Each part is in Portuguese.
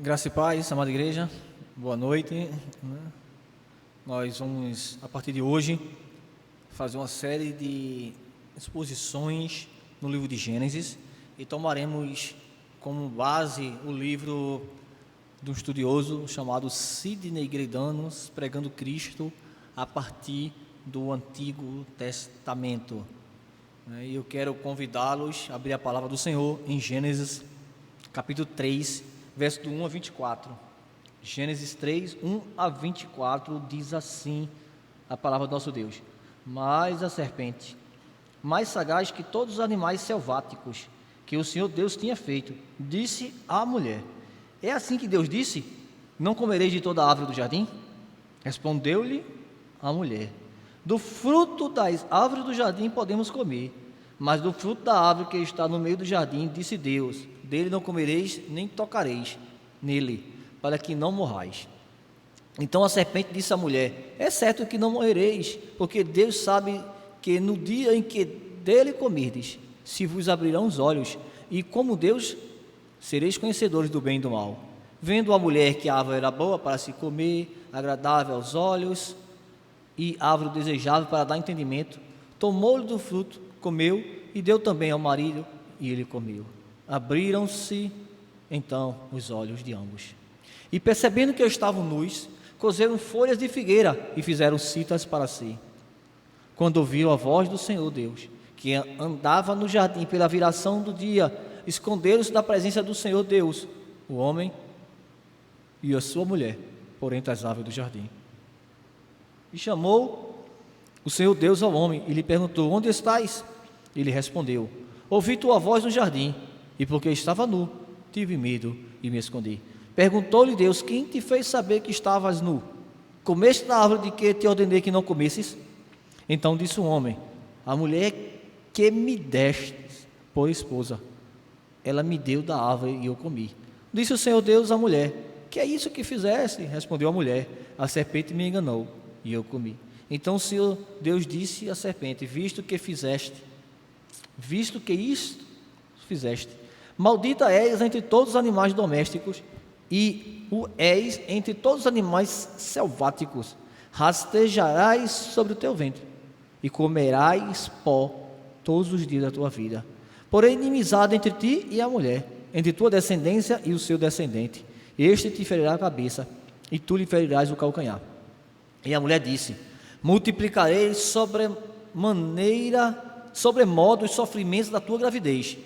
Graça e paz, amada igreja, boa noite. Nós vamos, a partir de hoje, fazer uma série de exposições no livro de Gênesis e tomaremos como base o livro de um estudioso chamado Sidney Greidanos, Pregando Cristo a partir do Antigo Testamento. E eu quero convidá-los a abrir a palavra do Senhor em Gênesis capítulo 3, verso do 1 a 24. Gênesis 3, 1 a 24, diz assim a palavra do nosso Deus: Mas a serpente, mais sagaz que todos os animais selváticos que o Senhor Deus tinha feito, disse à mulher: É assim que Deus disse: Não comereis de toda a árvore do jardim? Respondeu-lhe a mulher: Do fruto das árvores do jardim podemos comer, mas do fruto da árvore que está no meio do jardim, disse Deus: Dele não comereis, nem tocareis nele, para que não morrais. Então a serpente disse à mulher: É certo que não morrereis, porque Deus sabe que no dia em que dele comerdes, se vos abrirão os olhos, e como Deus, sereis conhecedores do bem e do mal. Vendo a mulher que a árvore era boa para se comer, agradável aos olhos, e árvore desejável para dar entendimento, tomou-lhe do fruto, comeu, e deu também ao marido, e ele comeu. Abriram-se então os olhos de ambos, e percebendo que estavam nus, coseram folhas de figueira e fizeram cintas para si. Quando ouviram a voz do Senhor Deus, que andava no jardim pela viração do dia, esconderam-se da presença do Senhor Deus, o homem e a sua mulher, por entre as árvores do jardim. E chamou o Senhor Deus ao homem e lhe perguntou: Onde estás? Ele respondeu: Ouvi tua voz no jardim, e porque estava nu, tive medo e me escondi. Perguntou-lhe Deus: Quem te fez saber que estavas nu? Comeste da árvore de que te ordenei que não comesses? Então disse o homem: A mulher que me deste por esposa, ela me deu da árvore e eu comi. Disse o Senhor Deus à mulher: Que é isso que fizeste? Respondeu a mulher: A serpente me enganou e eu comi. Então o Senhor Deus disse à serpente: Visto que isto fizeste, maldita és entre todos os animais domésticos e o és entre todos os animais selváticos. Rastejarás sobre o teu ventre e comerás pó todos os dias da tua vida. Porém, inimizade entre ti e a mulher, entre tua descendência e o seu descendente. Este te ferirá a cabeça e tu lhe ferirás o calcanhar. E a mulher disse: Multiplicarei sobremodo os sofrimentos da tua gravidez.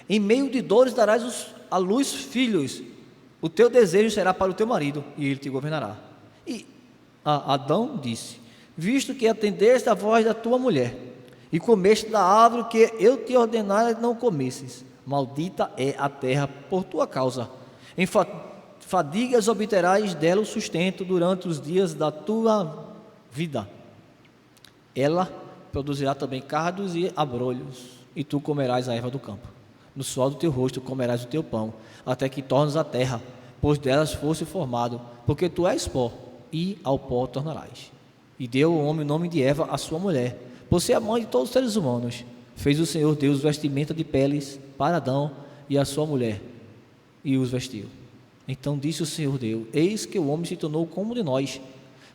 Em meio de dores darás à luz filhos. O teu desejo será para o teu marido, e ele te governará. E Adão disse: Visto que atendeste a voz da tua mulher, e comeste da árvore que eu te ordenara não comesses, maldita é a terra por tua causa. Em fadigas obterás dela o sustento durante os dias da tua vida. Ela produzirá também cardos e abrolhos, e tu comerás a erva do campo. No suor do teu rosto comerás o teu pão, até que tornes a terra, pois delas fosse formado, porque tu és pó, e ao pó tornarás. E deu o homem o nome de Eva, a sua mulher, por ser a mãe de todos os seres humanos. Fez o Senhor Deus vestimenta de peles para Adão e a sua mulher, e os vestiu. Então disse o Senhor Deus: Eis que o homem se tornou como de nós,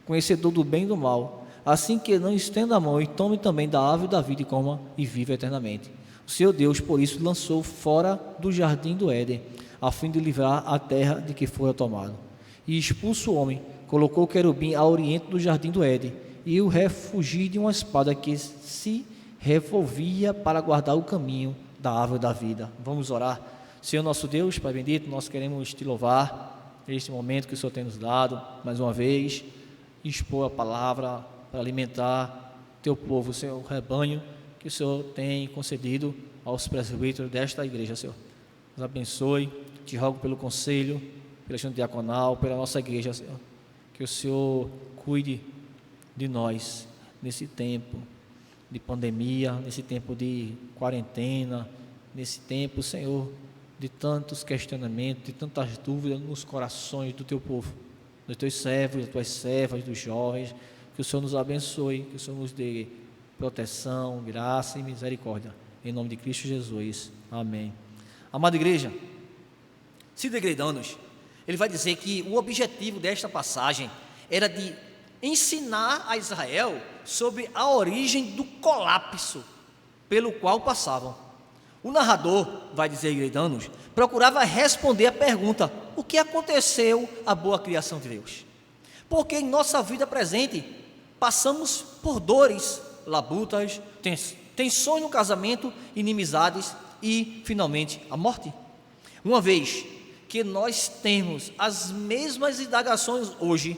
conhecedor do bem e do mal, assim que não estenda a mão e tome também da árvore da vida e coma e viva eternamente. O Senhor Deus, por isso, lançou fora do jardim do Éden, a fim de livrar a terra de que fora tomado. E expulso o homem, colocou o querubim a oriente do jardim do Éden, e o refugiu de uma espada que se revolvia para guardar o caminho da árvore da vida. Vamos orar. Senhor nosso Deus, Pai bendito, nós queremos te louvar neste momento que o Senhor tem nos dado, mais uma vez, expor a palavra para alimentar teu povo, Senhor, o rebanho que o Senhor tem concedido aos presbíteros desta igreja, Senhor. Nos abençoe, te rogo pelo conselho, pela junta diaconal, pela nossa igreja, Senhor, que o Senhor cuide de nós nesse tempo de pandemia, nesse tempo de quarentena, nesse tempo, Senhor, de tantos questionamentos, de tantas dúvidas nos corações do teu povo, dos teus servos, das tuas servas, dos jovens. Que o Senhor nos abençoe, que o Senhor nos dê proteção, graça e misericórdia, em nome de Cristo Jesus, amém. Amada igreja, Sidney Greidanos ele vai dizer que o objetivo desta passagem era de ensinar a Israel sobre a origem do colapso pelo qual passavam. O narrador, vai dizer Greidanos, procurava responder a pergunta: o que aconteceu à boa criação de Deus? Porque em nossa vida presente passamos por dores, labutas, tensões no casamento, inimizades e, finalmente, a morte. Uma vez que nós temos as mesmas indagações hoje,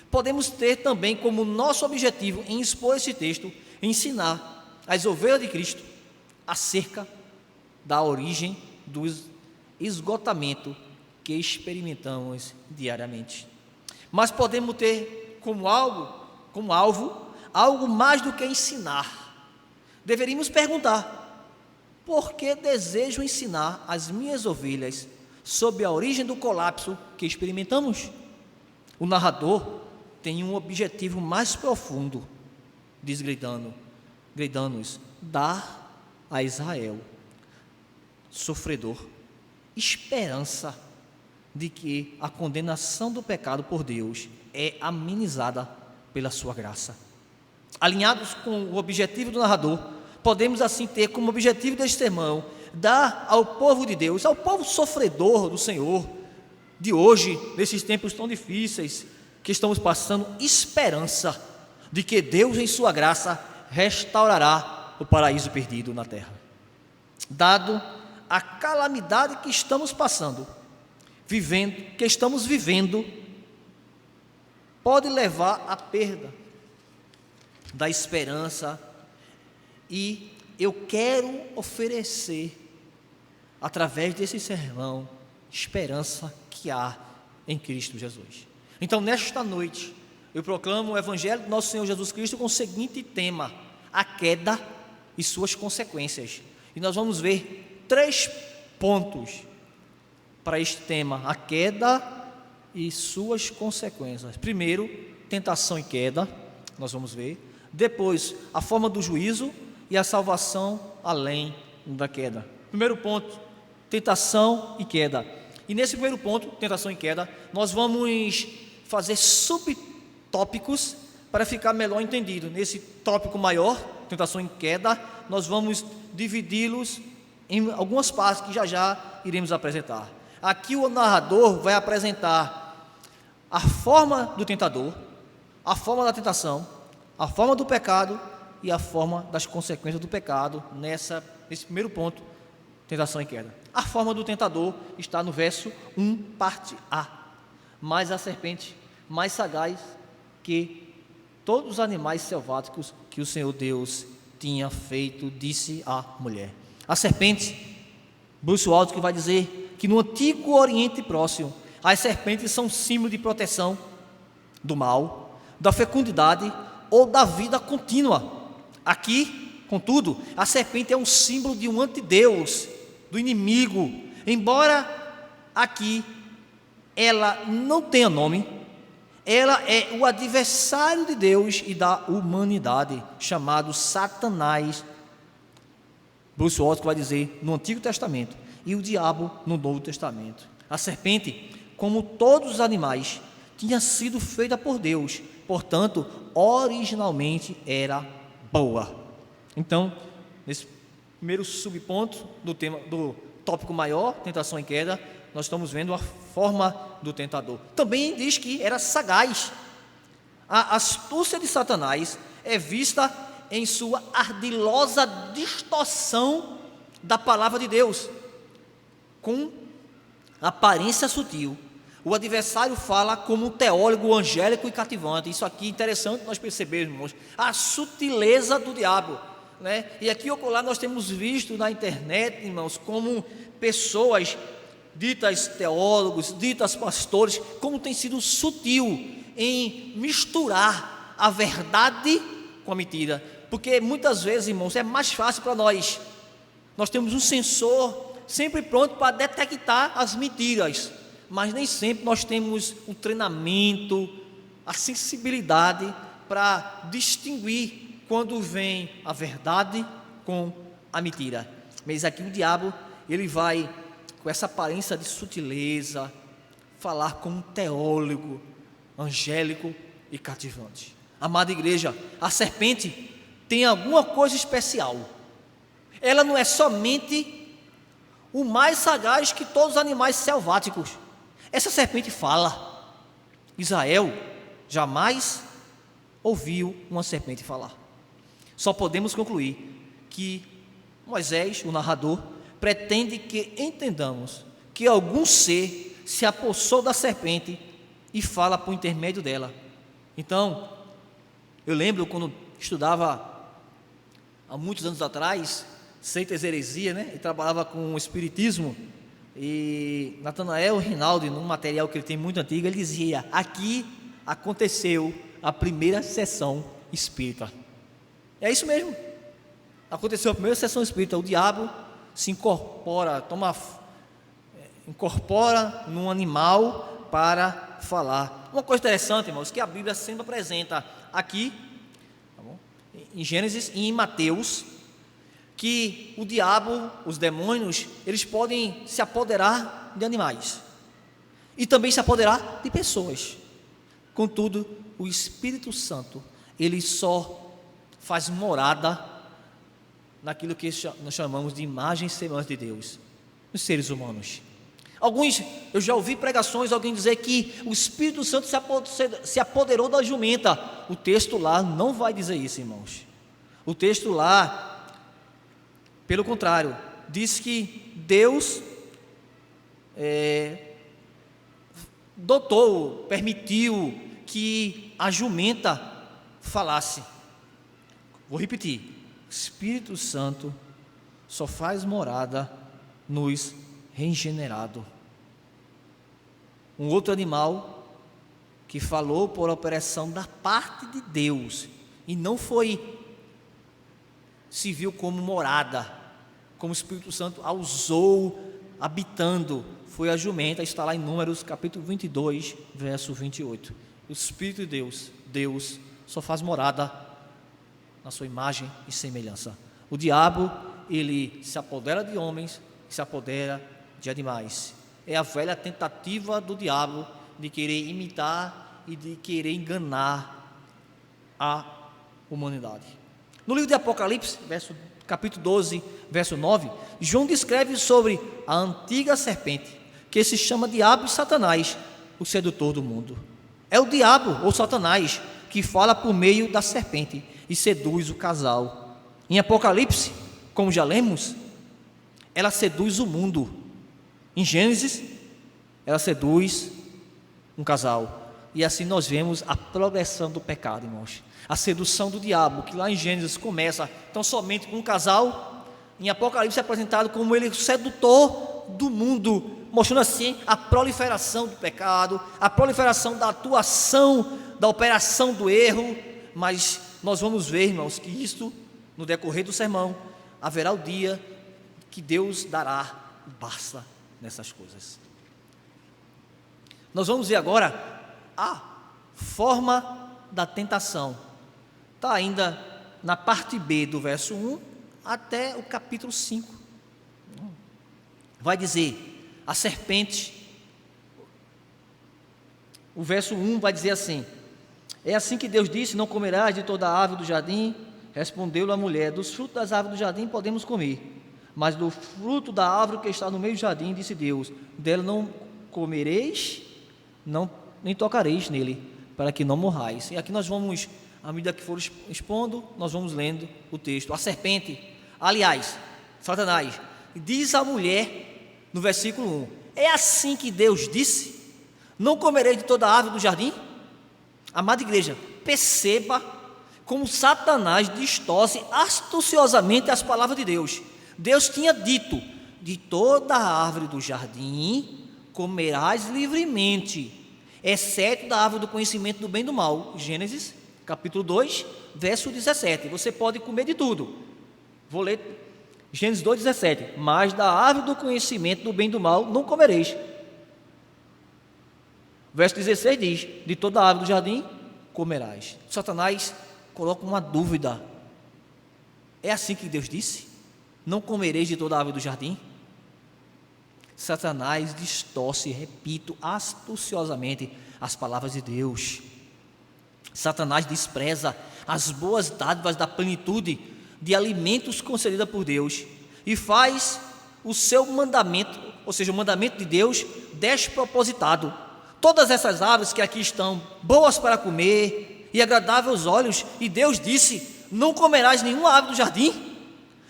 podemos ter também como nosso objetivo em expor esse texto, ensinar as ovelhas de Cristo acerca da origem do esgotamento que experimentamos diariamente. Mas podemos ter como alvo algo mais do que ensinar. Deveríamos perguntar: por que desejo ensinar as minhas ovelhas sobre a origem do colapso que experimentamos? O narrador tem um objetivo mais profundo, diz Greidanos, dar a Israel, sofredor, esperança de que a condenação do pecado por Deus é amenizada pela sua graça. Alinhados com o objetivo do narrador, podemos assim ter como objetivo deste sermão dar ao povo de Deus, ao povo sofredor do Senhor de hoje, nesses tempos tão difíceis que estamos passando, esperança de que Deus em sua graça restaurará o paraíso perdido na terra. Dado a calamidade que estamos passando, vivendo, pode levar à perda da esperança, e eu quero oferecer, através desse sermão, esperança que há em Cristo Jesus. Então, nesta noite, eu proclamo o Evangelho do nosso Senhor Jesus Cristo com o seguinte tema: a queda e suas consequências. E nós vamos ver 3 pontos para este tema: a queda e suas consequências. Primeiro, tentação e queda, nós vamos ver. Depois, a forma do juízo e a salvação além da queda. Primeiro ponto, tentação e queda. E nesse primeiro ponto, tentação e queda, nós vamos fazer subtópicos para ficar melhor entendido. Nesse tópico maior, tentação e queda, nós vamos dividi-los em algumas partes que já iremos apresentar. Aqui o narrador vai apresentar a forma do tentador, a forma da tentação, a forma do pecado e a forma das consequências do pecado nesse primeiro ponto, tentação e queda. A forma do tentador está no verso 1, parte A. Mas a serpente, mais sagaz que todos os animais selváticos que o Senhor Deus tinha feito, disse à mulher. A serpente, Bruce Waltke vai dizer que no antigo Oriente Próximo, as serpentes são símbolo de proteção do mal, da fecundidade ou da vida contínua. Aqui, contudo, a serpente é um símbolo de um antideus, do inimigo. Embora aqui ela não tenha nome, ela é o adversário de Deus e da humanidade, chamado Satanás. Bruce Waltke vai dizer no Antigo Testamento, e o diabo no Novo Testamento. A serpente, como todos os animais, tinha sido feita por Deus, portanto, originalmente era boa. Então, nesse primeiro subponto do tema, do tópico maior, tentação e queda, nós estamos vendo a forma do tentador. Também diz que era sagaz. A astúcia de Satanás é vista em sua ardilosa distorção da palavra de Deus. Com aparência sutil, o adversário fala como um teólogo angélico e cativante. Isso aqui é interessante nós percebermos a sutileza do diabo, né? E aqui ou lá nós temos visto na internet, irmãos, como pessoas ditas teólogos, ditas pastores, como tem sido sutil em misturar a verdade com a mentira. Porque muitas vezes, irmãos, é mais fácil para nós. Nós temos um sensor sempre pronto para detectar as mentiras, mas nem sempre nós temos o treinamento, a sensibilidade para distinguir quando vem a verdade com a mentira. Mas aqui o diabo, ele vai com essa aparência de sutileza, falar como um teólogo angélico e cativante. Amada igreja, a serpente tem alguma coisa especial. Ela não é somente o mais sagaz que todos os animais selváticos. Essa serpente fala. Israel jamais ouviu uma serpente falar. Só podemos concluir que Moisés, o narrador, pretende que entendamos que algum ser se apossou da serpente e fala por intermédio dela. Então, eu lembro quando estudava há muitos anos atrás, seitas heresia, né? E trabalhava com o espiritismo. E Natanael Rinaldi, num material que ele tem muito antigo, ele dizia: aqui aconteceu a primeira sessão espírita. É isso mesmo. Aconteceu a primeira sessão espírita. O diabo se incorpora, incorpora num animal para falar. Uma coisa interessante, irmãos, que a Bíblia sempre apresenta aqui, tá bom? Em Gênesis e em Mateus, que o diabo, os demônios, eles podem se apoderar de animais e também se apoderar de pessoas. Contudo, o Espírito Santo, ele só faz morada naquilo que nós chamamos de imagem e semelhança de Deus, nos seres humanos. Alguns, eu já ouvi pregações, alguém dizer que o Espírito Santo se apoderou da jumenta. O texto lá não vai dizer isso, irmãos. O texto lá, pelo contrário, diz que Deus permitiu que a jumenta falasse. Vou repetir: o Espírito Santo só faz morada nos regenerados. Um outro animal que falou por operação da parte de Deus e não se viu como morada, como o Espírito Santo a usou habitando, foi a jumenta. Está lá em Números capítulo 22, verso 28. O Espírito de Deus só faz morada na sua imagem e semelhança. O diabo, ele se apodera de homens, se apodera de animais. É a velha tentativa do diabo de querer imitar e de querer enganar a humanidade. No livro de Apocalipse, capítulo 12, verso 9, João descreve sobre a antiga serpente, que se chama Diabo e Satanás, o sedutor do mundo. É o diabo ou Satanás que fala por meio da serpente e seduz o casal. Em Apocalipse, como já lemos, ela seduz o mundo. Em Gênesis, ela seduz um casal. E assim nós vemos a progressão do pecado, irmãos. A sedução do diabo, que lá em Gênesis começa tão somente com um casal, em Apocalipse é apresentado como ele sedutor do mundo, mostrando assim a proliferação do pecado, a proliferação da atuação, da operação do erro. Mas nós vamos ver, irmãos, que isto, no decorrer do sermão, haverá o dia que Deus dará o basta nessas coisas. Nós vamos ver agora a forma da tentação. Está ainda na parte B do verso 1 até o capítulo 5. Vai dizer, a serpente, o verso 1 vai dizer assim: é assim que Deus disse: não comerás de toda a árvore do jardim. Respondeu-lhe a mulher: dos frutos das árvores do jardim podemos comer, mas do fruto da árvore que está no meio do jardim, disse Deus, dela não comereis, nem tocareis nele, para que não morrais. E aqui nós vamos, à medida que for expondo, nós vamos lendo o texto. A serpente, aliás, Satanás, diz à mulher, no versículo 1, é assim que Deus disse: não comereis de toda a árvore do jardim? Amada igreja, perceba como Satanás distorce astuciosamente as palavras de Deus. Deus tinha dito: de toda a árvore do jardim comerás livremente, exceto da árvore do conhecimento do bem e do mal. Gênesis capítulo 2, verso 17. Você pode comer de tudo. Vou ler Gênesis 2, 17. Mas da árvore do conhecimento do bem e do mal não comereis. Verso 16 diz: de toda a árvore do jardim comerás. Satanás coloca uma dúvida: é assim que Deus disse? Não comereis de toda a árvore do jardim? Satanás distorce, repito, astuciosamente as palavras de Deus. Satanás despreza as boas dádivas da plenitude de alimentos concedida por Deus e faz o seu mandamento, ou seja, o mandamento de Deus, despropositado. Todas essas árvores que aqui estão, boas para comer e agradáveis aos olhos, e Deus disse: não comerás nenhuma árvore do jardim.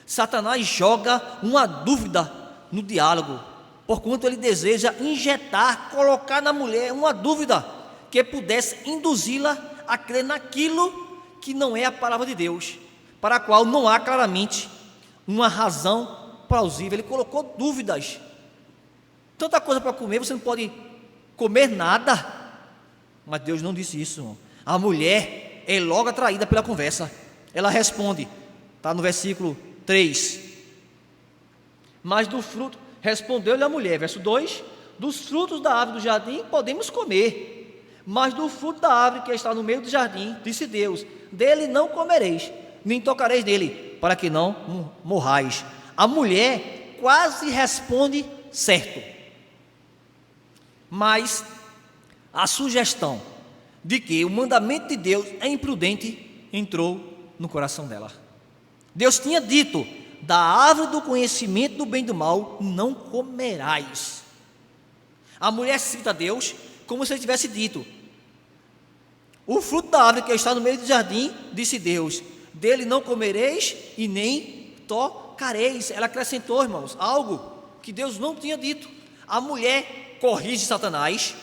Satanás joga uma dúvida no diálogo, porquanto ele deseja injetar, colocar na mulher uma dúvida que pudesse induzi-la a crer naquilo que não é a palavra de Deus, para a qual não há claramente uma razão plausível. Ele colocou dúvidas. Tanta coisa para comer, você não pode comer nada. Mas Deus não disse isso, irmão. A mulher é logo atraída pela conversa. Ela responde, está no versículo 3. Mas do fruto, respondeu-lhe a mulher, verso 2: dos frutos da árvore do jardim podemos comer, mas do fruto da árvore que está no meio do jardim, disse Deus: dele não comereis, nem tocareis nele, para que não morrais. A mulher quase responde certo, mas a sugestão de que o mandamento de Deus é imprudente entrou no coração dela. Deus tinha dito: da árvore do conhecimento do bem e do mal não comerás. A mulher cita Deus como se ele tivesse dito: o fruto da árvore que está no meio do jardim, disse Deus, dele não comereis e nem tocareis. Ela acrescentou, irmãos, algo que Deus não tinha dito. A mulher corrige Satanás,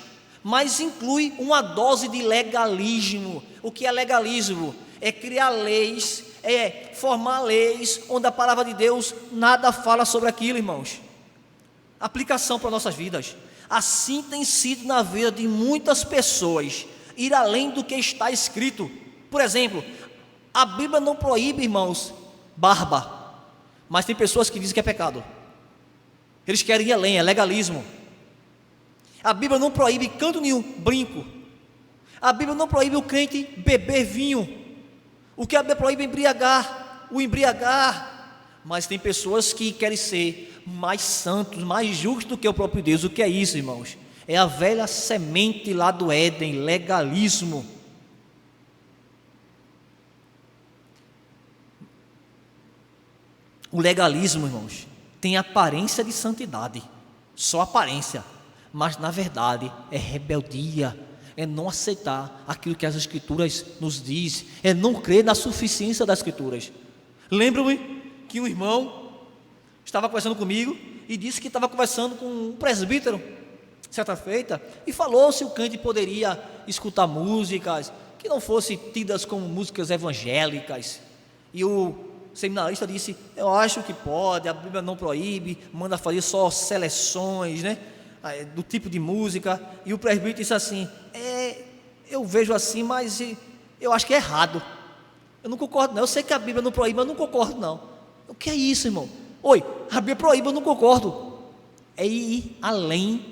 mas inclui uma dose de legalismo. O que é legalismo? É criar leis, é formar leis onde a palavra de Deus nada fala sobre aquilo, irmãos. Aplicação para nossas vidas. Assim tem sido na vida de muitas pessoas, ir além do que está escrito. Por exemplo, a Bíblia não proíbe, irmãos, barba, mas tem pessoas que dizem que é pecado. Eles querem ir além, é legalismo. A Bíblia não proíbe canto nenhum, brinco. A Bíblia não proíbe o crente beber vinho. O que a Bíblia proíbe é embriagar. Mas tem pessoas que querem ser mais santos, mais justos do que o próprio Deus. O que é isso, irmãos? É a velha semente lá do Éden, legalismo. O legalismo, irmãos, tem aparência de santidade, só aparência, mas na verdade é rebeldia, é não aceitar aquilo que as Escrituras nos diz, é não crer na suficiência das Escrituras. Lembro-me que um irmão estava conversando comigo e disse que estava conversando com um presbítero certa feita, e falou se o crente poderia escutar músicas que não fossem tidas como músicas evangélicas. E o seminarista disse: eu acho que pode, a Bíblia não proíbe, manda fazer só seleções, né, do tipo de música. E o presbítero disse assim: eu vejo assim, mas eu acho que é errado. Eu não concordo não, eu sei que a Bíblia não proíbe, mas eu não concordo não. O que é isso, irmão? Oi, a Bíblia proíbe, eu não concordo. É ir além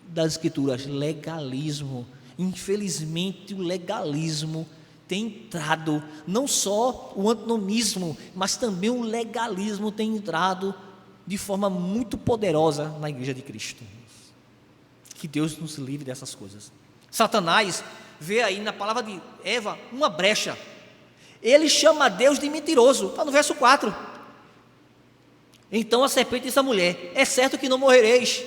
das Escrituras, legalismo. Infelizmente o legalismo tem entrado, não só o antinomismo, mas também o legalismo tem entrado de forma muito poderosa na Igreja de Cristo. Que Deus nos livre dessas coisas. Satanás vê aí na palavra de Eva uma brecha. Ele chama Deus de mentiroso, está no verso 4. Então a serpente disse à mulher: é certo que não morrereis,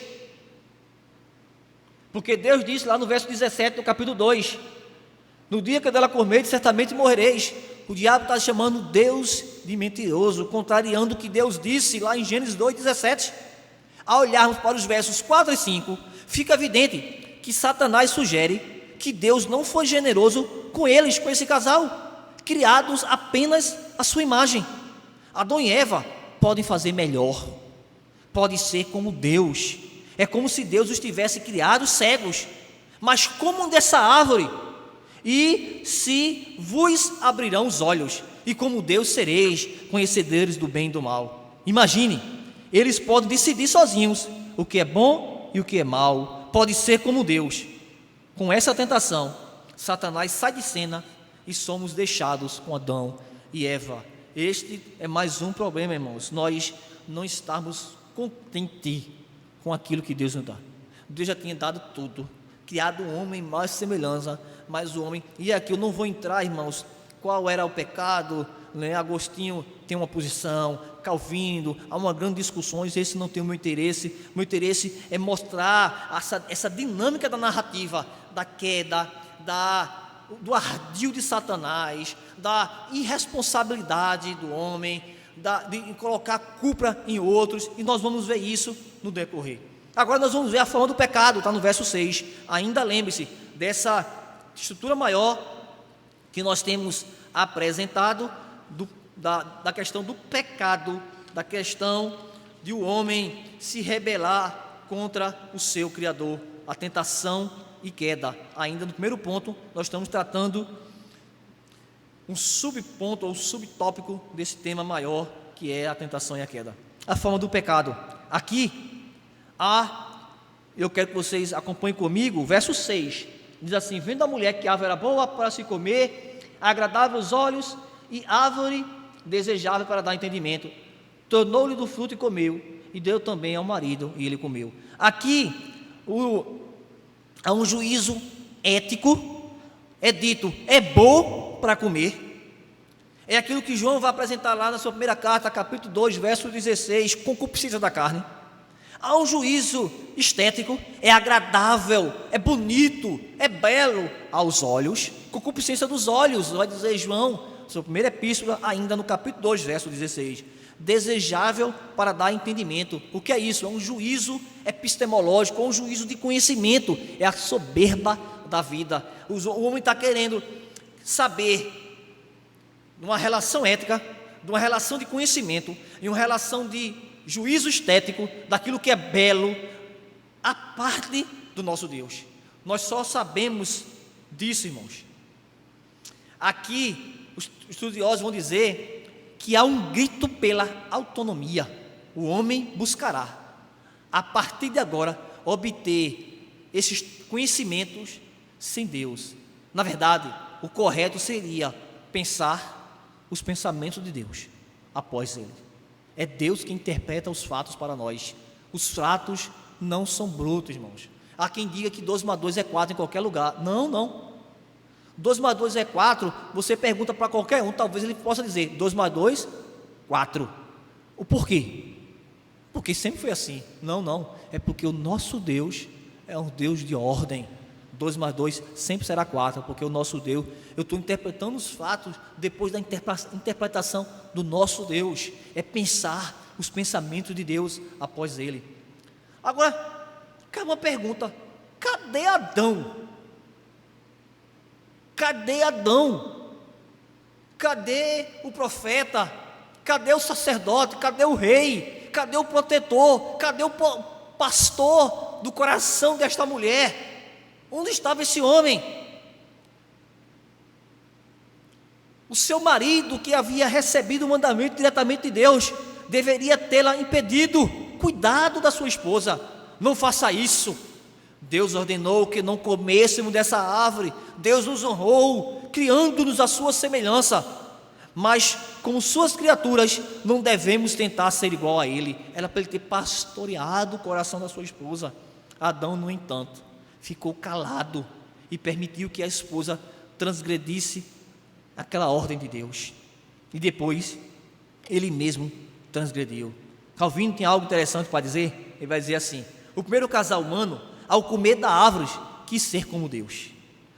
porque Deus disse lá no verso 17 do capítulo 2: no dia que dela comerdes, certamente morrereis. O diabo está chamando Deus de mentiroso, contrariando o que Deus disse lá em Gênesis 2,17. Ao olharmos para os versos 4 e 5, fica evidente que Satanás sugere que Deus não foi generoso com eles, com esse casal, criados apenas à sua imagem. Adão e Eva podem fazer melhor, podem ser como Deus. É como se Deus os tivesse criado cegos, mas comam dessa árvore, e se vos abrirão os olhos, e como Deus sereis conhecedores do bem e do mal. Imagine, eles podem decidir sozinhos o que é bom e o que é mal, pode ser como Deus. Com essa tentação, Satanás sai de cena e somos deixados com Adão e Eva. Este é mais um problema, irmãos, nós não estamos contentes com aquilo que Deus nos dá. Deus já tinha dado tudo, criado o homem em mais semelhança, mas o homem, e aqui eu não vou entrar, irmãos, qual era o pecado, né? Agostinho tem uma posição, Calvino, há uma grande discussões, esse não tem o meu interesse é mostrar essa dinâmica da narrativa, da queda, do ardil de Satanás, da irresponsabilidade do homem, de colocar culpa em outros, e nós vamos ver isso no decorrer. Agora nós vamos ver a forma do pecado, está no verso 6, ainda lembre-se dessa estrutura maior que nós temos apresentado, da questão do pecado, da questão de o homem se rebelar contra o seu Criador, a tentação e queda. Ainda no primeiro ponto, nós estamos tratando um subponto ou subtópico desse tema maior, que é a tentação e a queda. A forma do pecado. Aqui, eu quero que vocês acompanhem comigo, o verso 6, diz assim: vendo a mulher que a árvore era boa para se comer, agradável aos olhos, e árvore desejável para dar entendimento, tornou-lhe do fruto e comeu, e deu também ao marido, e ele comeu. Aqui, há um juízo ético, é dito, é bom para comer, é aquilo que João vai apresentar lá na sua primeira carta, capítulo 2, verso 16, concupiscência da carne. Há um juízo estético, é agradável, é bonito, é belo aos olhos, concupiscência dos olhos, vai dizer João, sua primeira epístola, ainda no capítulo 2, verso 16, desejável para dar entendimento. O que é isso? É um juízo epistemológico, é um juízo de conhecimento, é a soberba da vida. O homem está querendo saber, numa relação ética, de uma relação de conhecimento, em uma relação de juízo estético, daquilo que é belo, a parte do nosso Deus. Nós só sabemos disso, irmãos. Aqui, os estudiosos vão dizer que há um grito pela autonomia. O homem buscará, a partir de agora, obter esses conhecimentos sem Deus. Na verdade, o correto seria pensar os pensamentos de Deus após ele. É Deus que interpreta os fatos para nós. Os fatos não são brutos, irmãos. Há quem diga que 2 mais 2 é 4 em qualquer lugar. Não. 2 mais 2 é 4, você pergunta para qualquer um, talvez ele possa dizer 2 mais 2, 4. O porquê? Porque sempre foi assim. Não. É porque o nosso Deus é um Deus de ordem. 2 mais 2 sempre será 4, porque o nosso Deus, eu estou interpretando os fatos depois da interpretação do nosso Deus. É pensar os pensamentos de Deus após ele. Agora, cabe uma pergunta: cadê Adão? Cadê Adão? Cadê o profeta? Cadê o sacerdote? Cadê o rei? Cadê o protetor? Cadê o pastor do coração desta mulher? Onde estava esse homem? O seu marido, que havia recebido o mandamento diretamente de Deus, deveria tê-la impedido. Cuidado da sua esposa, não faça isso. Deus ordenou que não comêssemos dessa árvore. Deus nos honrou, criando-nos à sua semelhança. Mas, como suas criaturas, não devemos tentar ser igual a ele. Era para ele ter pastoreado o coração da sua esposa. Adão, no entanto, ficou calado e permitiu que a esposa transgredisse aquela ordem de Deus. E depois, ele mesmo transgrediu. Calvino tem algo interessante para dizer. Ele vai dizer assim: o primeiro casal humano, ao comer da árvore, quis ser como Deus.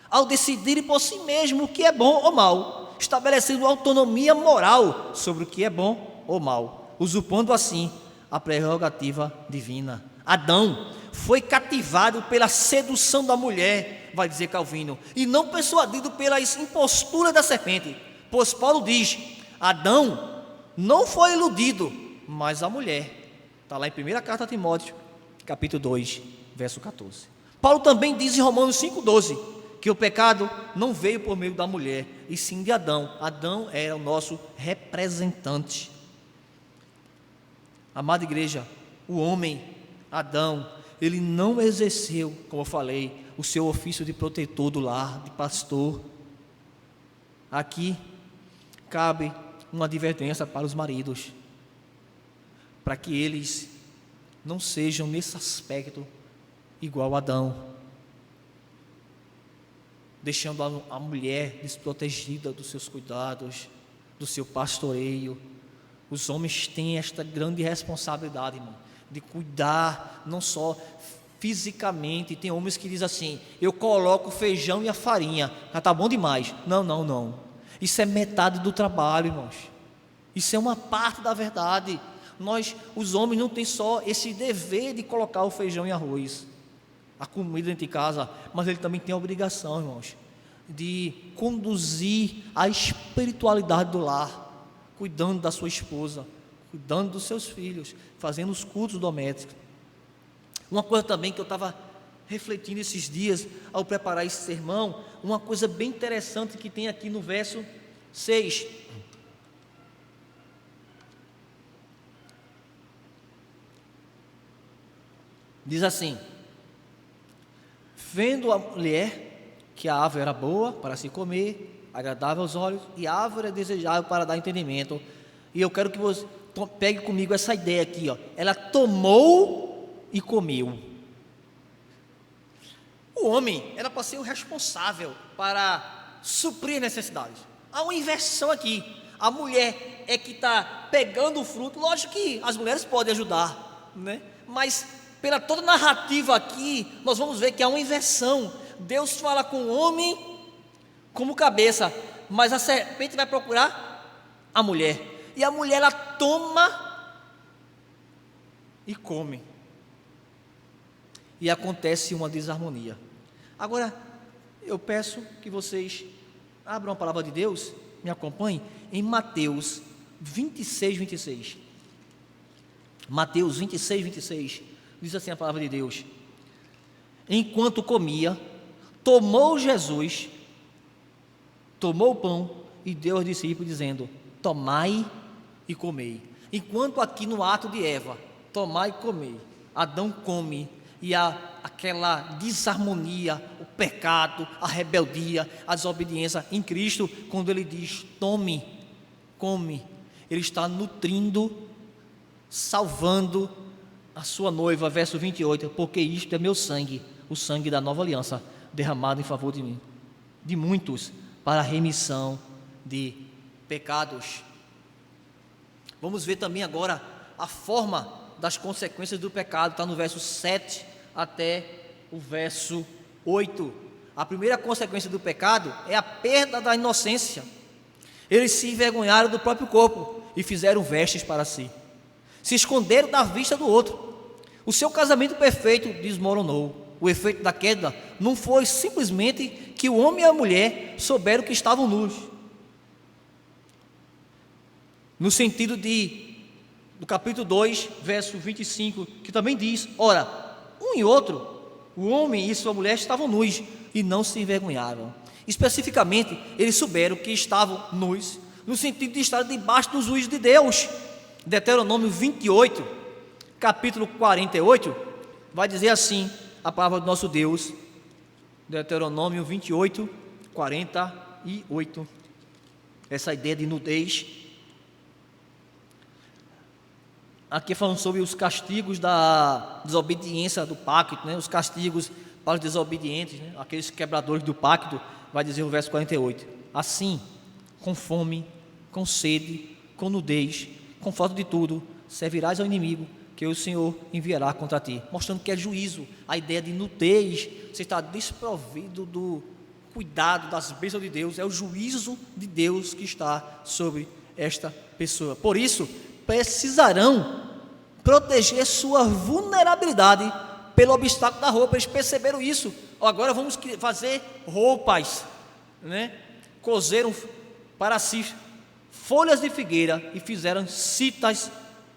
Ao decidir por si mesmo o que é bom ou mal, estabelecendo autonomia moral sobre o que é bom ou mal, usurpando assim a prerrogativa divina. Adão foi cativado pela sedução da mulher, vai dizer Calvino, e não persuadido pela impostura da serpente, pois Paulo diz: Adão não foi iludido, mas a mulher. Está lá em 1 carta a Timóteo, capítulo 2, verso 14. Paulo também diz em Romanos 5,12 que o pecado não veio por meio da mulher, e sim de Adão. Adão era o nosso representante. Amada igreja, o homem, Adão, ele não exerceu, como eu falei, o seu ofício de protetor do lar, de pastor. Aqui cabe uma advertência para os maridos, para que eles não sejam nesse aspecto igual a Adão, deixando a mulher desprotegida dos seus cuidados, do seu pastoreio. Os homens têm esta grande responsabilidade, irmão, de cuidar não só fisicamente. Tem homens que dizem assim: eu coloco o feijão e a farinha, já está bom demais. Não. Isso é metade do trabalho, irmãos. Isso é uma parte da verdade. Nós, os homens, não tem só esse dever de colocar o feijão e arroz, a comida dentro de casa, mas ele também tem a obrigação, irmãos, de conduzir a espiritualidade do lar, cuidando da sua esposa, cuidando dos seus filhos, fazendo os cultos domésticos. Uma coisa também que eu estava refletindo esses dias ao preparar esse sermão, uma coisa bem interessante que tem aqui no verso 6. Diz assim: vendo a mulher que a árvore era boa para se comer, agradável aos olhos, e a árvore é desejável para dar entendimento. E eu quero que você pegue comigo essa ideia aqui, ó. Ela tomou e comeu. O homem era para ser o responsável para suprir necessidades. Há uma inversão aqui. A mulher é que está pegando o fruto. Lógico que as mulheres podem ajudar, né? Mas pela toda a narrativa aqui, nós vamos ver que há uma inversão. Deus fala com o homem como cabeça, mas a serpente vai procurar a mulher. E a mulher, ela toma e come. E acontece uma desarmonia. Agora, eu peço que vocês abram a palavra de Deus, me acompanhem em Mateus 26, 26. Mateus 26, 26. Diz assim a palavra de Deus: enquanto comia, tomou o pão e deu aos discípulos, dizendo: tomai e comei. Enquanto aqui no ato de Eva, tomai e comei, Adão come, e há aquela desarmonia, o pecado, a rebeldia, a desobediência em Cristo. Quando ele diz tome, come, ele está nutrindo, salvando a sua noiva. Verso 28, porque isto é meu sangue, o sangue da nova aliança, derramado em favor de mim, de muitos, para a remissão de pecados. Vamos ver também agora a forma das consequências do pecado. Está no verso 7 até o verso 8. A primeira consequência do pecado é a perda da inocência. Eles se envergonharam do próprio corpo e fizeram vestes para si, se esconderam da vista do outro. O seu casamento perfeito desmoronou. O efeito da queda não foi simplesmente que o homem e a mulher souberam que estavam nus, no sentido do capítulo 2, verso 25, que também diz: ora, um e outro, o homem e sua mulher, estavam nus e não se envergonharam. Especificamente, eles souberam que estavam nus, no sentido de estar debaixo dos juízos de Deus. Deuteronômio 28, capítulo 48, vai dizer assim a palavra do nosso Deus. Deuteronômio 28, 48. Essa ideia de nudez. Aqui falando sobre os castigos da desobediência do pacto, né? Os castigos para os desobedientes, né? Aqueles quebradores do pacto. Vai dizer o verso 48: assim, com fome, com sede, com nudez, com falta de tudo, servirás ao inimigo, que o Senhor enviará contra ti. Mostrando que é juízo. A ideia de nudez, você está desprovido do cuidado, das bênçãos de Deus. É o juízo de Deus que está sobre esta pessoa. Por isso, precisarão proteger sua vulnerabilidade pelo obstáculo da roupa. Eles perceberam isso. Agora vamos fazer roupas, né? Cozeram para si folhas de figueira e fizeram citas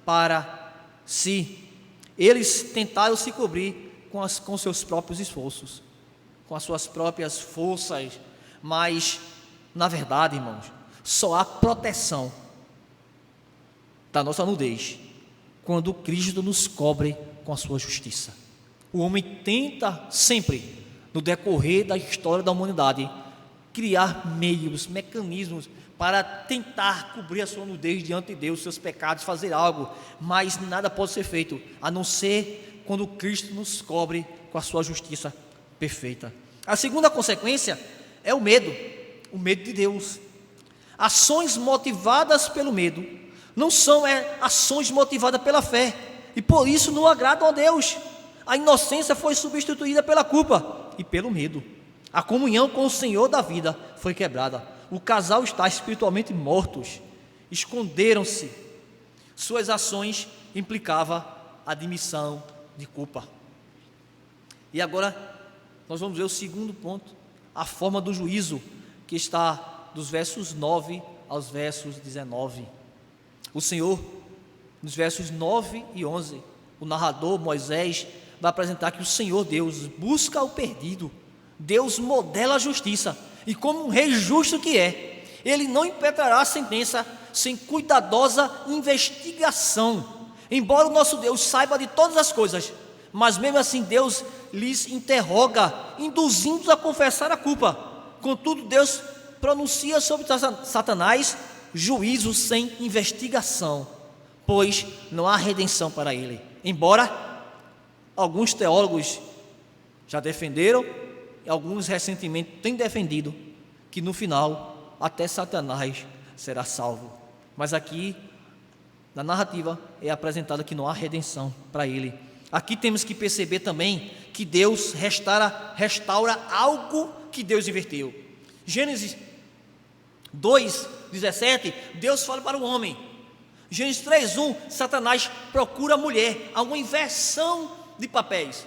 para si. Eles tentaram se cobrir com seus próprios esforços, com as suas próprias forças, mas na verdade, irmãos, só há proteção da nossa nudez quando Cristo nos cobre com a sua justiça. O homem tenta sempre, no decorrer da história da humanidade, criar meios, mecanismos para tentar cobrir a sua nudez diante de Deus, seus pecados, fazer algo, mas nada pode ser feito, a não ser quando Cristo nos cobre com a sua justiça perfeita. A segunda consequência é o medo de Deus. Ações motivadas pelo medo não são ações motivadas pela fé, e por isso não agradam a Deus. A inocência foi substituída pela culpa e pelo medo. A comunhão com o Senhor da vida foi quebrada. O casal está espiritualmente mortos. Esconderam-se. Suas ações implicavam admissão de culpa. E agora nós vamos ver o segundo ponto, a forma do juízo, que está dos versos 9 aos versos 19. O Senhor, nos versos 9 e 11, o narrador Moisés vai apresentar que o Senhor Deus busca o perdido. Deus modela a justiça, e como um rei justo que é, ele não impetrará a sentença sem cuidadosa investigação. Embora o nosso Deus saiba de todas as coisas, mas mesmo assim Deus lhes interroga, induzindo-os a confessar a culpa. Contudo, Deus pronuncia sobre Satanás juízo sem investigação, pois não há redenção para ele. Embora alguns teólogos já defenderam, e alguns recentemente têm defendido, que no final até Satanás será salvo. Mas aqui, na narrativa, é apresentado que não há redenção para ele. Aqui temos que perceber também que Deus restaura algo que Deus inverteu. Gênesis 2:17, Deus fala para o homem. Gênesis 3:1, Satanás procura a mulher. Há uma inversão de papéis.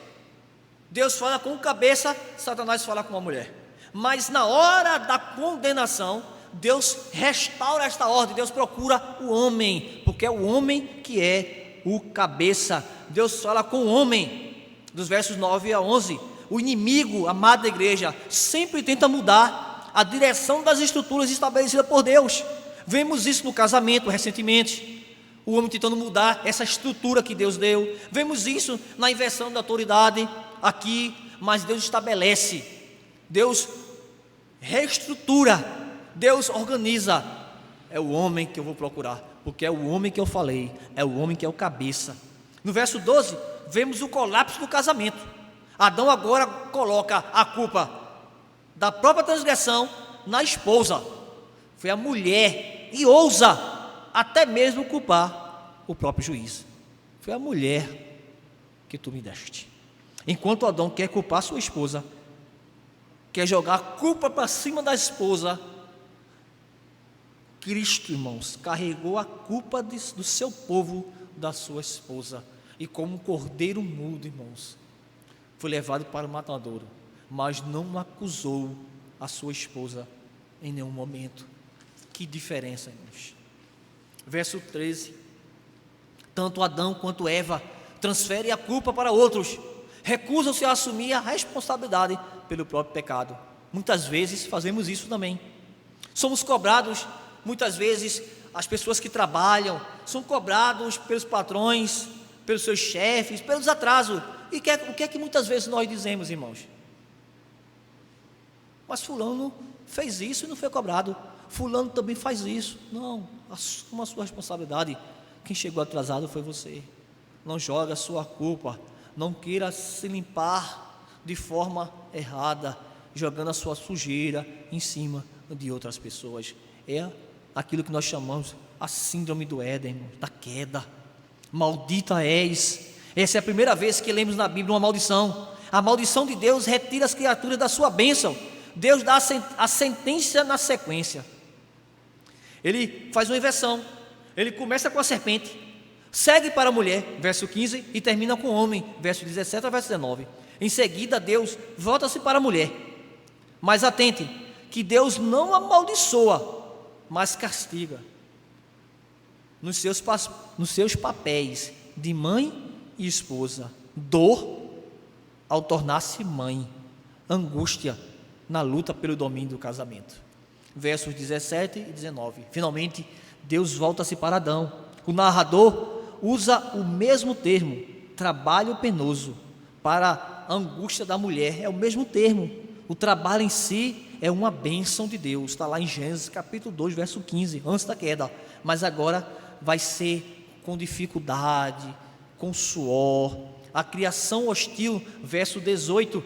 Deus fala com o cabeça, Satanás fala com a mulher. Mas na hora da condenação, Deus restaura esta ordem. Deus procura o homem, porque é o homem que é o cabeça. Deus fala com o homem, dos versos 9 a 11. O inimigo, amado da igreja, sempre tenta mudar a direção das estruturas estabelecidas por Deus. Vemos isso no casamento recentemente, o homem tentando mudar essa estrutura que Deus deu. Vemos isso na inversão da autoridade aqui, mas Deus estabelece, Deus reestrutura, Deus organiza. É o homem que eu vou procurar, porque é o homem que eu falei, é o homem que é o cabeça. No verso 12, vemos o colapso do casamento. Adão agora coloca a culpa da própria transgressão na esposa. Foi a mulher, e ousa até mesmo culpar o próprio juiz. Foi a mulher que tu me deste. Enquanto Adão quer culpar sua esposa, quer jogar a culpa para cima da esposa, Cristo, irmãos, carregou a culpa do seu povo, da sua esposa, e como um cordeiro mudo, irmãos, foi levado para o matadouro, mas não acusou a sua esposa em nenhum momento. Que diferença, irmãos. Verso 13, tanto Adão quanto Eva transferem a culpa para outros, recusam-se a assumir a responsabilidade pelo próprio pecado. Muitas vezes fazemos isso também. Somos cobrados, muitas vezes as pessoas que trabalham são cobrados pelos patrões, pelos seus chefes, pelos atrasos. E o que é que muitas vezes nós dizemos, irmãos? Mas fulano fez isso e não foi cobrado. Fulano também faz isso. Não, assuma a sua responsabilidade. Quem chegou atrasado foi você. Não joga a sua culpa. Não queira se limpar de forma errada, jogando a sua sujeira em cima de outras pessoas. É aquilo que nós chamamos a síndrome do Éden, da queda. Maldita és. Essa é a primeira vez que lemos na Bíblia uma maldição. A maldição de Deus retira as criaturas da sua bênção. Deus dá a sentença na sequência. Ele faz uma inversão. Ele começa com a serpente, segue para a mulher, verso 15, e termina com o homem, verso 17 a verso 19. Em seguida, Deus volta-se para a mulher. Mas atente, que Deus não amaldiçoa, mas castiga nos seus papéis de mãe e esposa. Dor ao tornar-se mãe, angústia na luta pelo domínio do casamento. Versos 17 e 19. Finalmente, Deus volta-se para Adão. O narrador usa o mesmo termo, trabalho penoso, para a angústia da mulher. É o mesmo termo. o trabalho em si é uma bênção de Deus. Está lá em Gênesis capítulo 2, verso 15, antes da queda. Mas agora vai ser com dificuldade, com suor. A criação hostil, verso 18,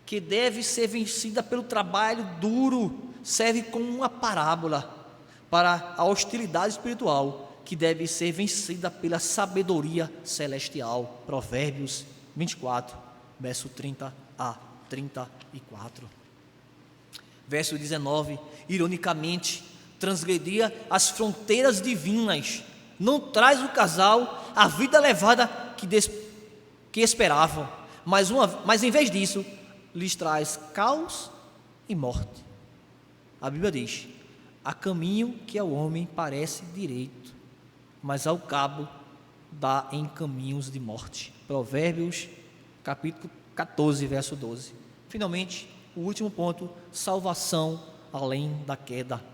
que deve ser vencida pelo trabalho duro, serve como uma parábola para a hostilidade espiritual, que deve ser vencida pela sabedoria celestial. Provérbios 24, verso 30 a 34. Verso 19, ironicamente, transgredia as fronteiras divinas, não traz o casal a vida elevada que esperavam, mas em vez disso, lhes traz caos e morte. A Bíblia diz: há caminho que ao homem parece direito, mas ao cabo dá em caminhos de morte. Provérbios capítulo 14, verso 12. Finalmente, o último ponto: salvação além da queda.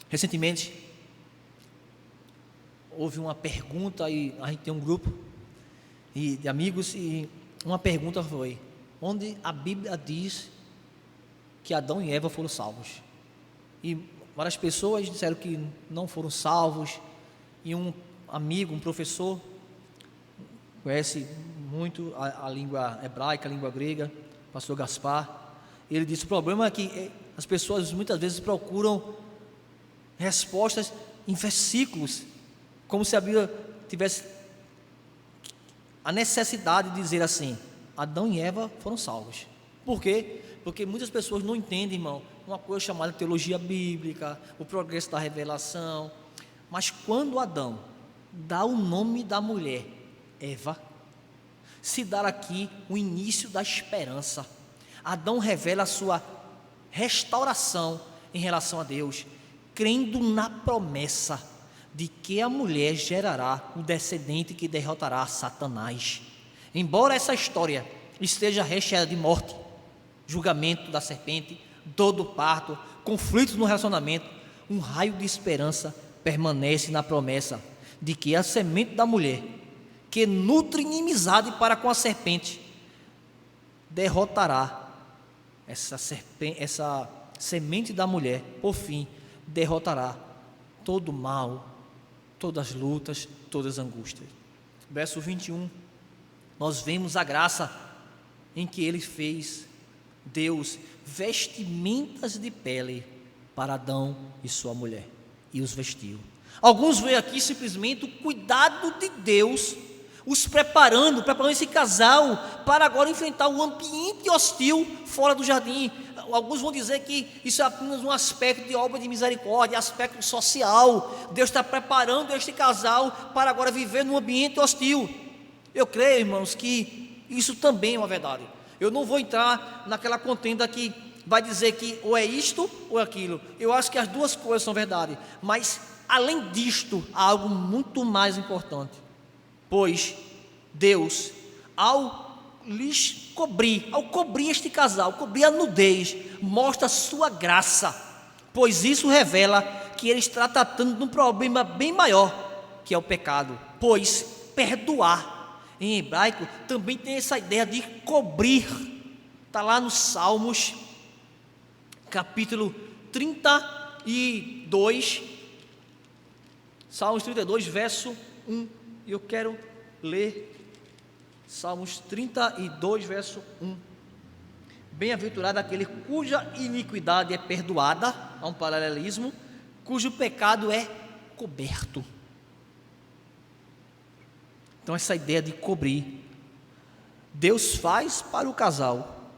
Recentemente, houve uma pergunta, e a gente tem um grupo de amigos, e uma pergunta foi: onde a Bíblia diz que Adão e Eva foram salvos? E várias pessoas disseram que não foram salvos, e um amigo, um professor, conhece muito a língua hebraica, a língua grega, pastor Gaspar, ele disse: o problema é que as pessoas muitas vezes procuram respostas em versículos, como se a Bíblia tivesse a necessidade de dizer assim: Adão e Eva foram salvos. Por quê? Porque muitas pessoas não entendem, irmão, uma coisa chamada teologia bíblica, o progresso da revelação. Mas quando Adão dá o nome da mulher, Eva, se dá aqui o início da esperança. Adão revela a sua restauração em relação a Deus, crendo na promessa de que a mulher gerará um descendente que derrotará Satanás. Embora essa história esteja recheada de morte, julgamento da serpente, dor do parto, conflitos no relacionamento, um raio de esperança permanece na promessa de que a semente da mulher, que nutre inimizade para com a serpente, derrotará essa semente da mulher, por fim, derrotará todo o mal, todas as lutas, todas as angústias. Verso 21, nós vemos a graça em que ele fez, Deus, vestimentas de pele para Adão e sua mulher, e os vestiu. Alguns veem aqui simplesmente o cuidado de Deus, os preparando esse casal para agora enfrentar o ambiente hostil fora do jardim. Alguns vão dizer que isso é apenas um aspecto de obra de misericórdia, aspecto social. Deus está preparando este casal para agora viver num ambiente hostil. Eu creio, irmãos, que isso também é uma verdade. Eu não vou entrar naquela contenda que vai dizer que ou é isto ou é aquilo. Eu acho que as duas coisas são verdade, mas além disto, há algo muito mais importante. Pois Deus, ao cobrir este casal, cobrir a nudez, mostra a sua graça, pois isso revela que ele está tratando de um problema bem maior, que é o pecado. Pois perdoar, em hebraico, também tem essa ideia de cobrir. Está lá no Salmos, capítulo 32, Salmos 32, verso 1, e eu quero ler Salmos 32, verso 1. Bem-aventurado aquele cuja iniquidade é perdoada, há um paralelismo, cujo pecado é coberto. Então essa ideia de cobrir, Deus faz para o casal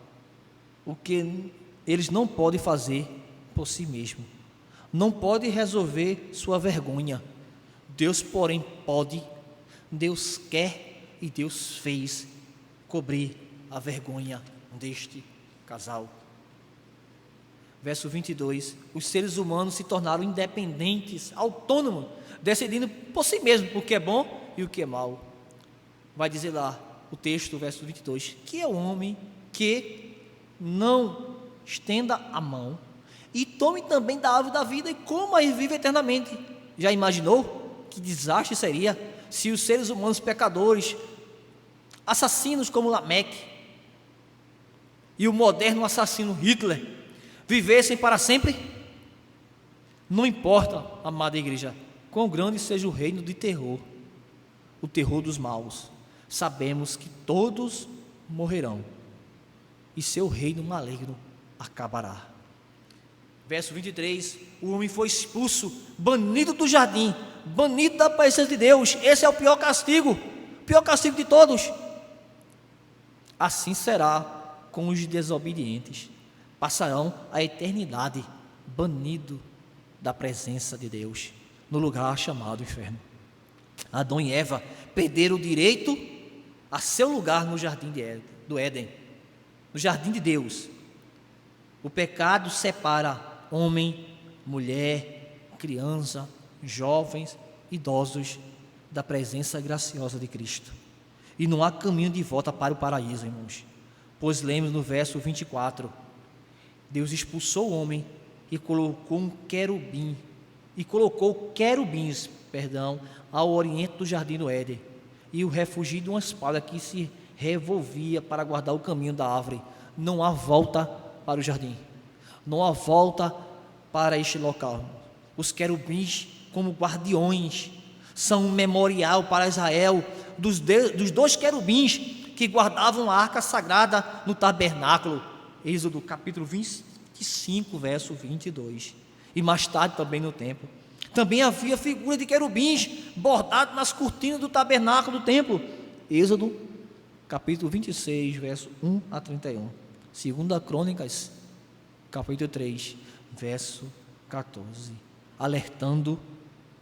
o que eles não podem fazer por si mesmo, não pode resolver sua vergonha. Deus, porém, pode, Deus quer e Deus fez cobrir a vergonha deste casal. Verso 22, os seres humanos se tornaram independentes, autônomos, decidindo por si mesmos o que é bom e o que é mal. Vai dizer lá o texto, verso 22, que é o homem que não estenda a mão e tome também da árvore da vida e coma e vive eternamente. Já imaginou que desastre seria se os seres humanos pecadores, assassinos como Lameque e o moderno assassino Hitler, vivessem para sempre? Não importa, amada igreja, quão grande seja o reino de terror, o terror dos maus, sabemos que todos morrerão e seu reino maligno acabará. Verso 23, o homem foi expulso, banido do jardim, banido da presença de Deus. Esse é o pior castigo de todos. Assim será com os desobedientes, passarão a eternidade banido da presença de Deus, no lugar chamado inferno. Adão e Eva perderam o direito a seu lugar no jardim do Éden, no jardim de Deus. O pecado separa homem, mulher, criança, jovens, idosos da presença graciosa de Cristo. E não há caminho de volta para o paraíso, irmãos. Pois lemos no verso 24: Deus expulsou o homem e colocou querubins, ao oriente do jardim do Éden, e o refugiou de uma espada que se revolvia para guardar o caminho da árvore. Não há volta para o jardim, não há volta para este local. Os querubins, como guardiões, são um memorial para Israel dos dois querubins que guardavam a arca sagrada no tabernáculo. Êxodo capítulo 25, verso 22. E mais tarde também no templo. Também havia figura de querubins bordado nas cortinas do tabernáculo do templo. Êxodo capítulo 26, verso 1 a 31. Segunda Crônicas, capítulo 3, verso 14. Alertando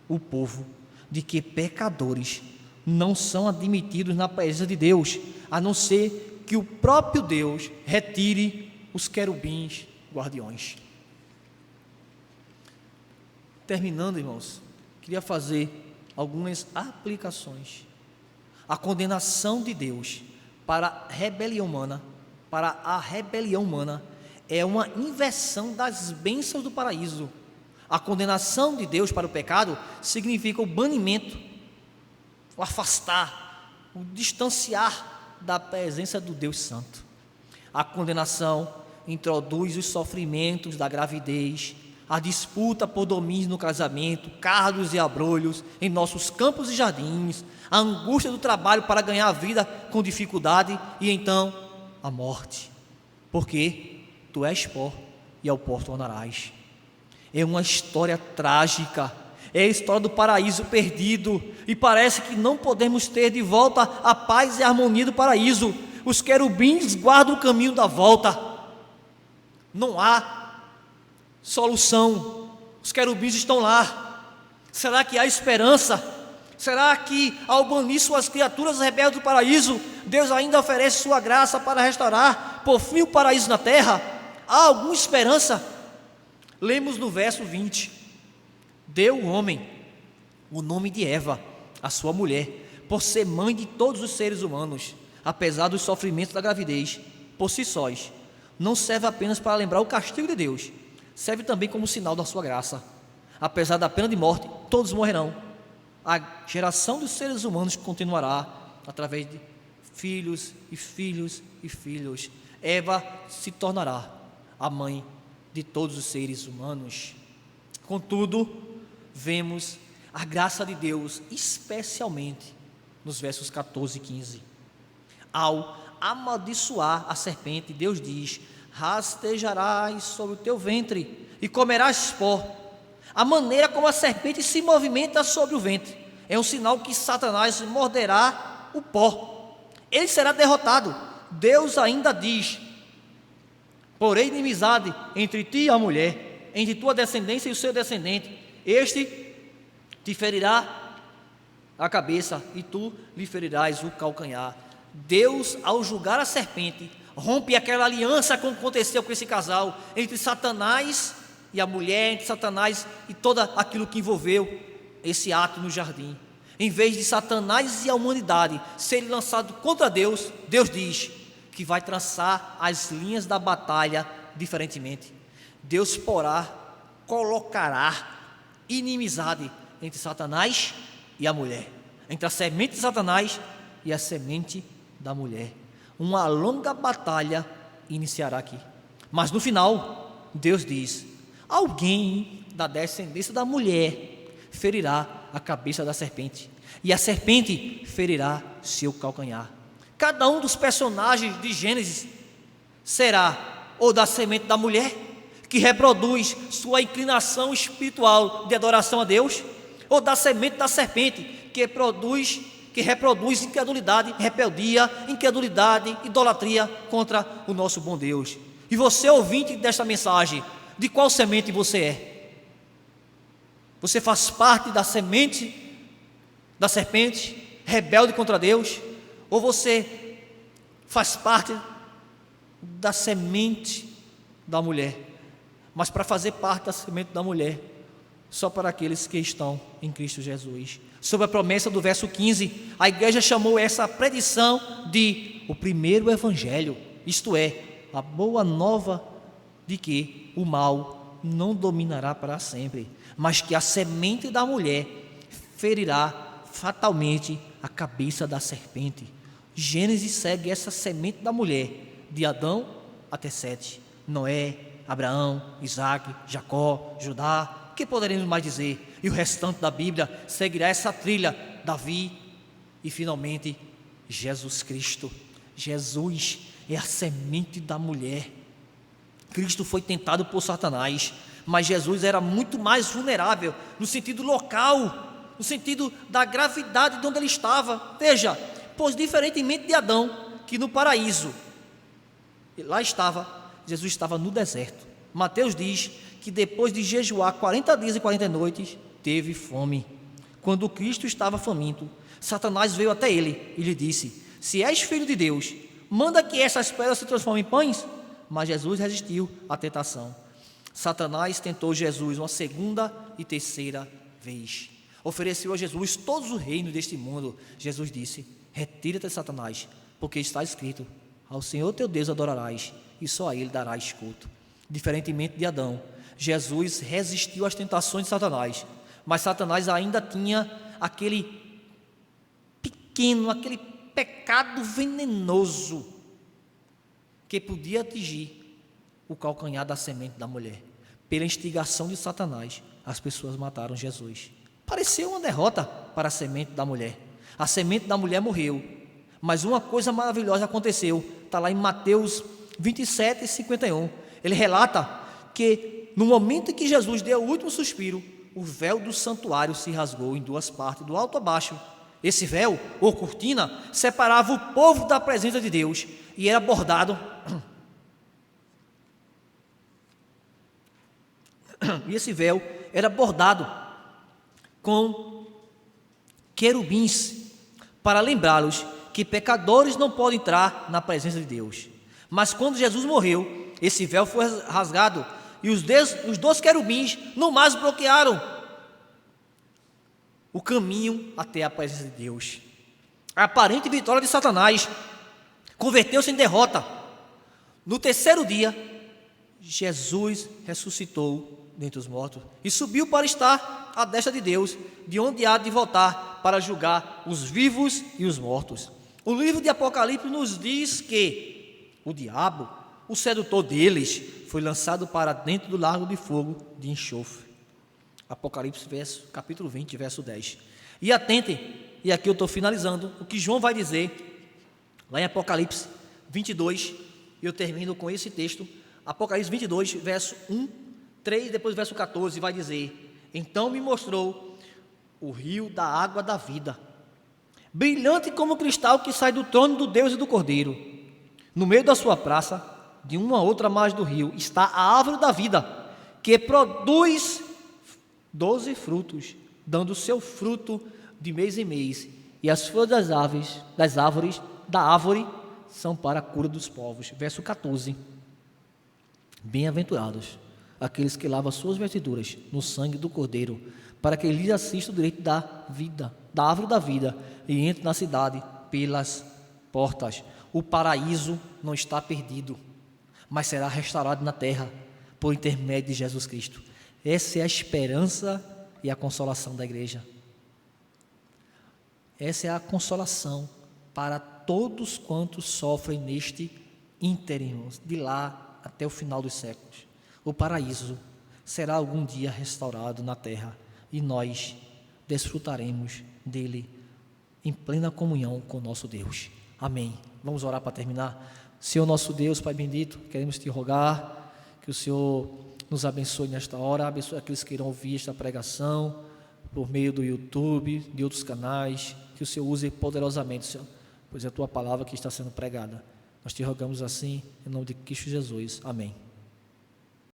o povo de que pecadores não são admitidos na presença de Deus, a não ser que o próprio Deus retire os querubins guardiões. Terminando, irmãos, queria fazer algumas aplicações. A condenação de Deus para a rebelião humana é uma inversão das bênçãos do paraíso. A condenação de Deus para o pecado significa o banimento, o afastar, o distanciar da presença do Deus Santo. A condenação introduz os sofrimentos da gravidez, a disputa por domínio no casamento, cardos e abrolhos em nossos campos e jardins, a angústia do trabalho para ganhar a vida com dificuldade e então a morte. Porque tu és pó e ao pó tornarás. É uma história trágica, é a história do paraíso perdido, e parece que não podemos ter de volta a paz e a harmonia do paraíso. Os querubins guardam o caminho da volta, não há solução, os querubins estão lá. Será que há esperança? Será que ao banir suas criaturas rebeldes do paraíso, Deus ainda oferece sua graça para restaurar por fim o paraíso na terra? Há alguma esperança? Lemos no verso 20: deu o homem o nome de Eva, a sua mulher, por ser mãe de todos os seres humanos. Apesar dos sofrimentos da gravidez, por si sós, não serve apenas para lembrar o castigo de Deus, serve também como sinal da sua graça. Apesar da pena de morte, todos morrerão. A geração dos seres humanos continuará através de filhos e filhos e filhos. Eva se tornará a mãe de todos os seres humanos. Contudo, vemos a graça de Deus, especialmente nos versos 14 e 15. Ao amaldiçoar a serpente, Deus diz: rastejarás sobre o teu ventre e comerás pó. A maneira como a serpente se movimenta sobre o ventre é um sinal que Satanás morderá o pó. Ele será derrotado. Deus ainda diz: porém inimizade entre ti e a mulher, entre tua descendência e o seu descendente. Este te ferirá a cabeça e tu lhe ferirás o calcanhar. Deus, ao julgar a serpente, rompe aquela aliança como aconteceu com esse casal, entre Satanás e a mulher, entre Satanás e todo aquilo que envolveu esse ato no jardim. Em vez de Satanás e a humanidade serem lançados contra Deus, Deus diz que vai traçar as linhas da batalha diferentemente. Deus colocará inimizade entre Satanás e a mulher. entre a semente de Satanás e a semente da mulher. Uma longa batalha iniciará aqui. Mas no final, Deus diz: alguém da descendência da mulher ferirá a cabeça da serpente, e a serpente ferirá seu calcanhar. Cada um dos personagens de Gênesis será ou da semente da mulher, que reproduz sua inclinação espiritual de adoração a Deus, ou da semente da serpente, que reproduz incredulidade, rebeldia, incredulidade, idolatria contra o nosso bom Deus. E você, ouvinte desta mensagem, de qual semente você é? Você faz parte da semente da serpente, rebelde contra Deus, ou você faz parte da semente da mulher? Mas para fazer parte da semente da mulher, só para aqueles que estão em Cristo Jesus. Sobre a promessa do verso 15, a igreja chamou essa predição de o primeiro evangelho, isto é, a boa nova de que o mal não dominará para sempre, mas que a semente da mulher ferirá fatalmente a cabeça da serpente. Gênesis segue essa semente da mulher, de Adão até Sete, Noé, Abraão, Isaac, Jacó, Judá, o que poderemos mais dizer? E o restante da Bíblia seguirá essa trilha, Davi e finalmente Jesus Cristo. Jesus é a semente da mulher. Cristo foi tentado por Satanás, mas Jesus era muito mais vulnerável no sentido local, no sentido da gravidade de onde ele estava. Veja, pois diferentemente de Adão, que no paraíso, lá estava, Jesus estava no deserto. Mateus diz que depois de jejuar 40 dias e 40 noites, teve fome. Quando Cristo estava faminto, Satanás veio até ele e lhe disse: se és filho de Deus, manda que essas pedras se transformem em pães. Mas Jesus resistiu à tentação. Satanás tentou Jesus uma segunda e terceira vez. Ofereceu a Jesus todos os reinos deste mundo. Jesus disse: retira-te, Satanás, porque está escrito: ao Senhor teu Deus adorarás, e só a Ele darás culto. Diferentemente de Adão, Jesus resistiu às tentações de Satanás, mas Satanás ainda tinha aquele pecado venenoso que podia atingir o calcanhar da semente da mulher. Pela instigação de Satanás, as pessoas mataram Jesus. Pareceu uma derrota para a semente da mulher. A semente da mulher morreu, mas uma coisa maravilhosa aconteceu. Está lá em Mateus 27, 51. Ele relata que no momento em que Jesus deu o último suspiro, o véu do santuário se rasgou em duas partes, do alto a baixo. Esse véu, ou cortina, separava o povo da presença de Deus e era bordado. E esse véu era bordado com querubins, para lembrá-los que pecadores não podem entrar na presença de Deus. Mas quando Jesus morreu, esse véu foi rasgado e os dois querubins não mais bloquearam o caminho até a presença de Deus. A aparente vitória de Satanás converteu-se em derrota. No terceiro dia, Jesus ressuscitou dentre os mortos e subiu para estar à destra de Deus, de onde há de voltar para julgar os vivos e os mortos. O livro de Apocalipse nos diz que o diabo, o sedutor deles, foi lançado para dentro do lago de fogo de enxofre. Apocalipse capítulo 20, verso 10. E atentem, e aqui eu estou finalizando, o que João vai dizer lá em Apocalipse 22, e eu termino com esse texto. Apocalipse 22, verso 1, 3, depois verso 14, vai dizer: então me mostrou o rio da água da vida, brilhante como cristal, que sai do trono do Deus e do Cordeiro. No meio da sua praça, de uma outra margem do rio, está a árvore da vida, que produz 12 frutos, dando seu fruto de mês em mês, e as folhas das árvores são para a cura dos povos. Verso 14. Bem-aventurados aqueles que lavam suas vestiduras no sangue do Cordeiro, para que lhes assista o direito da vida, da árvore da vida, e entre na cidade pelas portas. O paraíso não está perdido, mas será restaurado na terra por intermédio de Jesus Cristo. Essa é a esperança e a consolação da igreja. Essa é a consolação para todos quantos sofrem neste ínterim, de lá até o final dos séculos. O paraíso será algum dia restaurado na terra e nós desfrutaremos dele em plena comunhão com o nosso Deus. Amém. Vamos orar para terminar. Senhor nosso Deus, Pai bendito, queremos te rogar que o Senhor nos abençoe nesta hora, abençoe aqueles que irão ouvir esta pregação por meio do YouTube, de outros canais, que o Senhor use poderosamente, Senhor, pois é a tua palavra que está sendo pregada. Nós te rogamos assim, em nome de Cristo Jesus. Amém.